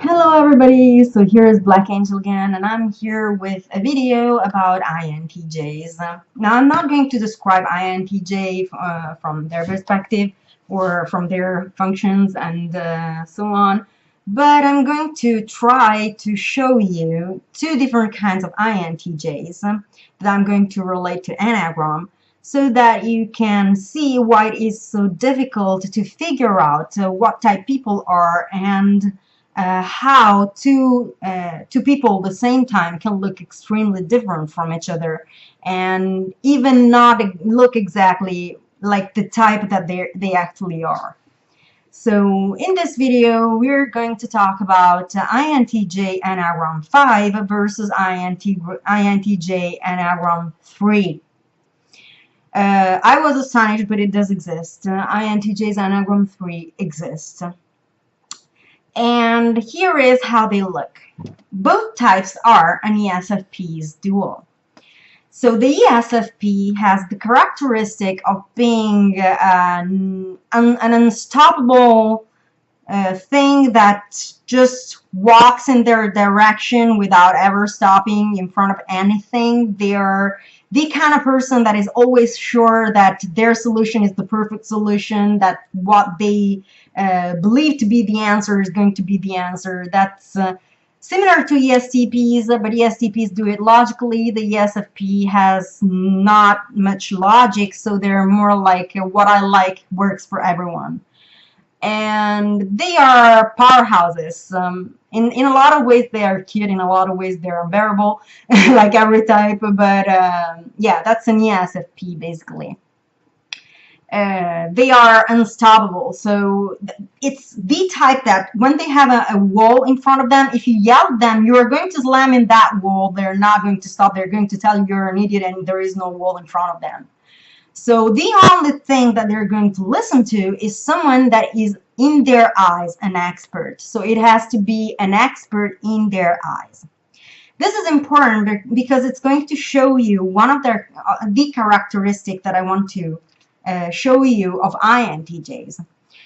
Hello everybody, so here is Black Angel again, and I'm here with a video about INTJs. Now I'm not going to describe INTJ from their perspective or from their functions and so on, but I'm going to try to show you two different kinds of INTJs that I'm going to relate to enneagram, so that you can see why it is so difficult to figure out what type people are and how two people at the same time can look extremely different from each other and even not look exactly like the type that they actually are. So in this video, we're going to talk about INTJ Enneagram 5 versus INTJ Enneagram 3. I was astonished, but it does exist. INTJ's Enneagram 3 exists. And here is how they look. Both types are an ESFP's dual. So the ESFP has the characteristic of being an unstoppable thing that just walks in their direction without ever stopping in front of anything. They're the kind of person that is always sure that their solution is the perfect solution, that what they believe to be the answer is going to be the answer. That's similar to ESTPs, but ESTPs do it logically. The ESFP has not much logic, so they're more like what I like works for everyone. And they are powerhouses. In a lot of ways they are cute, in a lot of ways they're unbearable, like every type, but yeah, that's an ESFP basically. They are unstoppable, so it's the type that when they have a wall in front of them, if you yell at them, you are going to slam in that wall. They're not going to stop. They're going to tell you you're an idiot and there is no wall in front of them. So the only thing that they're going to listen to is someone that is in their eyes an expert. So it has to be an expert in their eyes. This is important because it's going to show you one of their the characteristic that I want to show you of INTJs.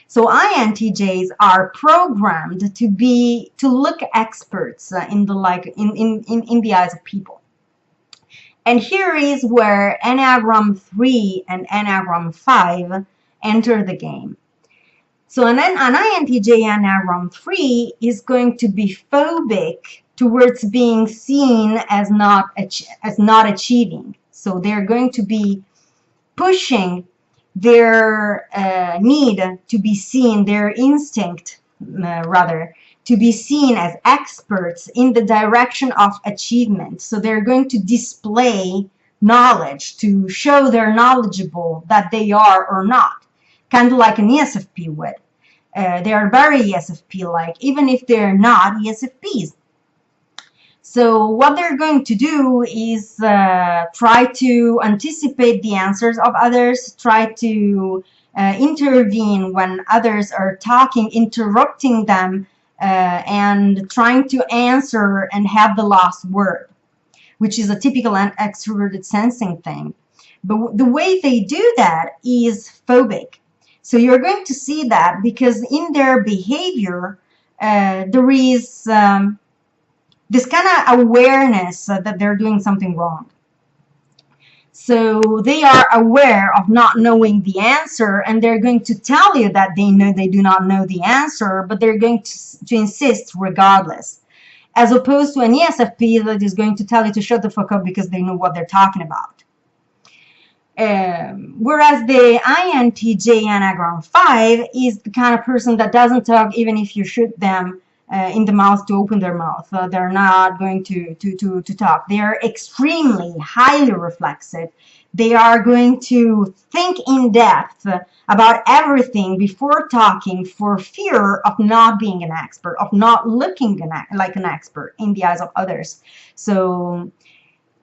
So INTJs are programmed to look experts in the eyes of people. And here is where Enneagram 3 and Enneagram 5 enter the game. So an INTJ Enneagram 3 is going to be phobic towards being seen as not achieving. So they're going to be pushing their need to be seen, their instinct rather, to be seen as experts in the direction of achievement. So they're going to display knowledge to show they're knowledgeable, that they are or not, kind of like an ESFP would. They are very ESFP-like, even if they're not ESFPs. So what they're going to do is try to anticipate the answers of others, try to intervene when others are talking, interrupting them, and trying to answer and have the last word, which is a typical extroverted sensing thing. But the way they do that is phobic. So you're going to see that because in their behavior there is this kind of awareness that they're doing something wrong. So they are aware of not knowing the answer, and they're going to tell you that they know they do not know the answer, but they're going to insist regardless. As opposed to an ESFP that is going to tell you to shut the fuck up because they know what they're talking about. Whereas the INTJ Enneagram 5 is the kind of person that doesn't talk even if you shoot them in the mouth to open their mouth. They're not going to talk. They are extremely highly reflexive. They are going to think in depth about everything before talking for fear of not being an expert, of not looking like an expert in the eyes of others. So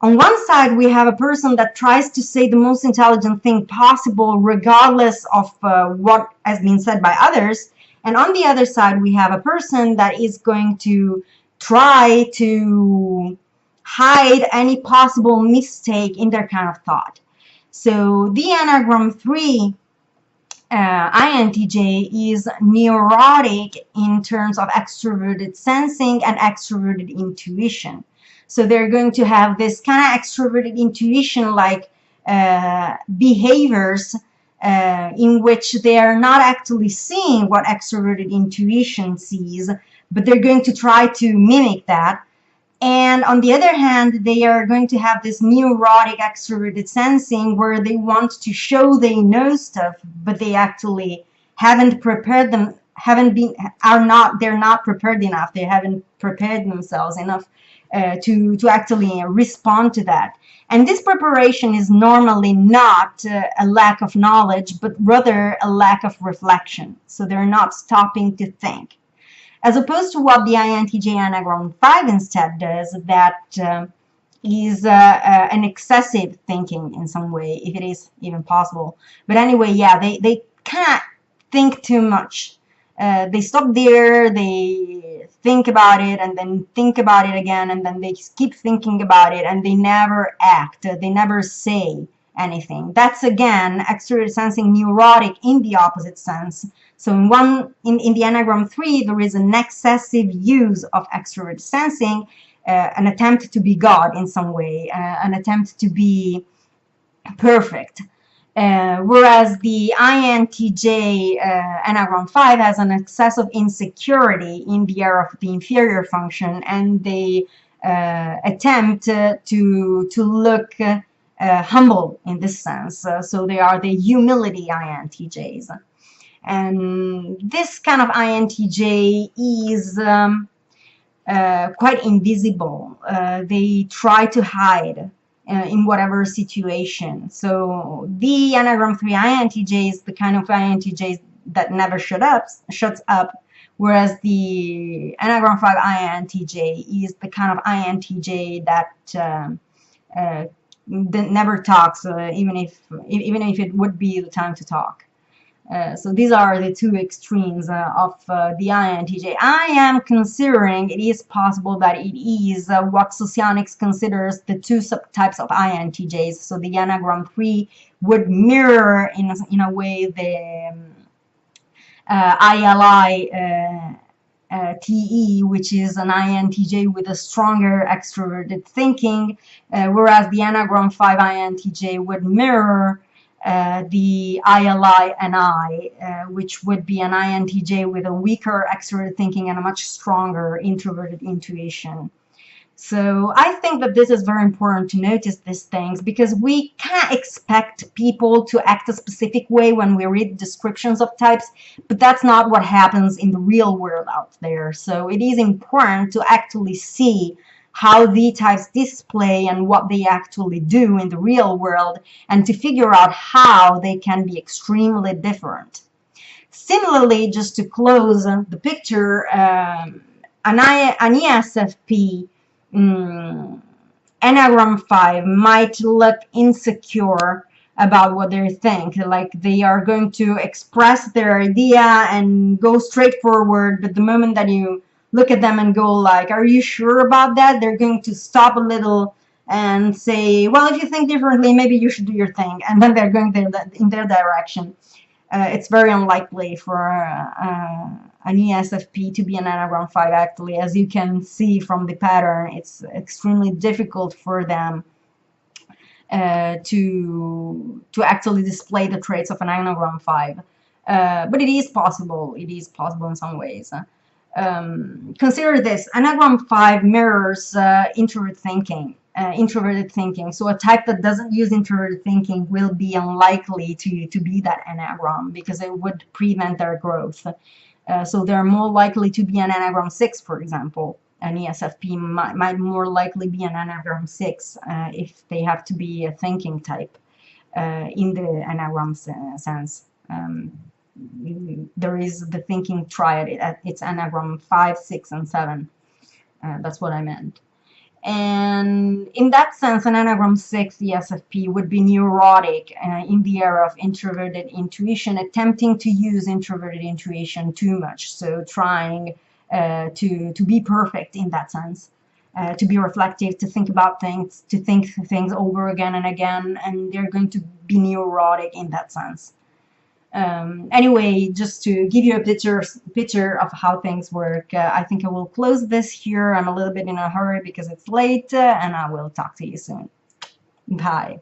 on one side, we have a person that tries to say the most intelligent thing possible regardless of what has been said by others. And on the other side, we have a person that is going to try to hide any possible mistake in their kind of thought. So the Enneagram 3 INTJ is neurotic in terms of extroverted sensing and extroverted intuition. So they're going to have this kind of extroverted intuition like behaviors in which they are not actually seeing what extroverted intuition sees, but they're going to try to mimic that. And on the other hand, they are going to have this neurotic extroverted sensing where they want to show they know stuff, but they actually haven't prepared them, they're not prepared enough. They haven't prepared themselves enough to actually respond to that. And this preparation is normally not a lack of knowledge, but rather a lack of reflection. So they're not stopping to think. As opposed to what the INTJ Enneagram 5 instead does, that is an excessive thinking in some way, if it is even possible. But anyway, yeah, they can't think too much. They stop there, they think about it, and then think about it again, and then they keep thinking about it, and they never act, they never say anything. That's again extroverted sensing neurotic in the opposite sense. So in the Enneagram 3, there is an excessive use of extroverted sensing, an attempt to be God in some way, an attempt to be perfect. Whereas the INTJ Enneagram 5 has an excess of insecurity in the area of the inferior function, and they attempt to look humble in this sense. So they are the humility INTJs. And this kind of INTJ is quite invisible. They try to hide in whatever situation. So the Enneagram 3 INTJ is the kind of INTJ that never shuts up, whereas the Enneagram 5 INTJ is the kind of INTJ that never talks, even if it would be the time to talk. So these are the two extremes of the INTJ. I am considering it is possible that it is what Socionics considers the two subtypes of INTJs. So the Enneagram 3 would mirror in a way the ILI TE, which is an INTJ with a stronger extroverted thinking, whereas the Enneagram 5 INTJ would mirror the ILI NI, which would be an INTJ with a weaker extroverted thinking and a much stronger introverted intuition. So I think that this is very important to notice these things, because we can't expect people to act a specific way when we read descriptions of types, but that's not what happens in the real world out there. So it is important to actually see how the types display and what they actually do in the real world, and to figure out how they can be extremely different. Similarly, just to close the picture, an ESFP Enneagram 5 might look insecure about what they think, like they are going to express their idea and go straight forward, but the moment that you look at them and go like, are you sure about that? They're going to stop a little and say, well, if you think differently, maybe you should do your thing. And then they're going in their direction. It's very unlikely for an ESFP to be an Enneagram 5, actually. As you can see from the pattern, it's extremely difficult for them to actually display the traits of an Enneagram 5. But it is possible. It is possible in some ways. Consider this: Enneagram 5 mirrors introverted thinking. So a type that doesn't use introverted thinking will be unlikely to be that Enneagram, because it would prevent their growth. So they're more likely to be an Enneagram 6, for example. An ESFP might more likely be an Enneagram 6 if they have to be a thinking type in the Enneagram sense. There is the thinking triad. It's Enneagram 5, 6, and 7. That's what I meant. And in that sense, an Enneagram 6 ESFP would be neurotic in the area of introverted intuition, attempting to use introverted intuition too much. So trying to be perfect in that sense, to be reflective, to think about things, to think things over again and again, and they're going to be neurotic in that sense. Anyway, just to give you a picture of how things work, I think I will close this here. I'm a little bit in a hurry because it's late, and I will talk to you soon. Bye.